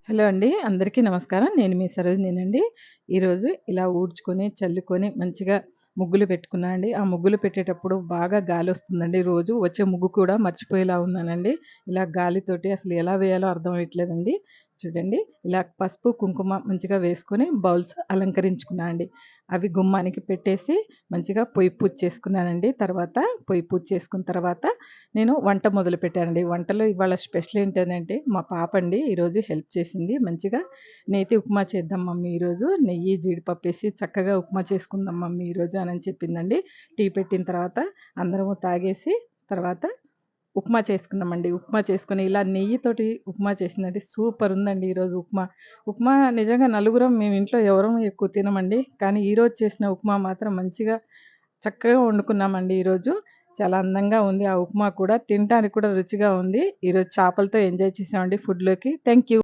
Hello అండి. అందరికీ నమస్కారం. నేను మీ సరోజినినండి. ఈరోజు ఇలా ఊడ్చుకొని, చల్లుకొని మంచిగా ముగ్గులు పెట్టుకున్నా అండి. ఆ ముగ్గులు పెట్టేటప్పుడు బాగా గాలొస్తుందండి రోజు. వచ్చే ముగ్గు కూడా మర్చిపోయేలా ఉన్నానండి. ఇలా గాలితోటి అసలు ఎలా వేయాలో అర్థం అవ్వట్లేదండి. చూడండి ఇలా పసుపు, కుంకుమ మంచిగా వేసుకొని బౌల్స్ అలంకరించుకున్నా అండి. అవి గుమ్మానికి పెట్టేసి మంచిగా పొయ్యి పూజ చేసుకున్నానండి. పొయ్యి పూజ చేసుకున్న తర్వాత నేను వంట మొదలుపెట్టానండి. వంటలో ఇవాళ స్పెషల్ ఏంటనంటే మా పాపండి ఈరోజు హెల్ప్ చేసింది. మంచిగా నేతి ఉప్మా చేద్దాం మమ్మీ ఈరోజు. నెయ్యి, జీడిపప్పేసి చక్కగా ఉప్మా చేసుకుందాం మమ్మీ ఈరోజు అనని చెప్పిందండి. టీ పెట్టిన తర్వాత అందరము తాగేసి తర్వాత ఉప్మా చేసుకున్నామండి. ఉప్మా చేసుకొని ఇలా నెయ్యితోటి ఉప్మా చేసిందండి. సూపరుందండి ఈరోజు ఉప్మా. ఉప్మా నిజంగా నలుగురం మేము ఇంట్లో ఎవరం ఎక్కువ తినమండి. కానీ ఈరోజు చేసిన ఉప్మా మాత్రం మంచిగా చక్కగా వండుకున్నామండి ఈరోజు. చాలా అందంగా ఉంది ఆ ఉప్మా కూడా. తినటానికి కూడా రుచిగా ఉంది. ఈరోజు చేపలతో ఎంజాయ్ చేసామండి ఫుడ్‌లోకి. Thank you.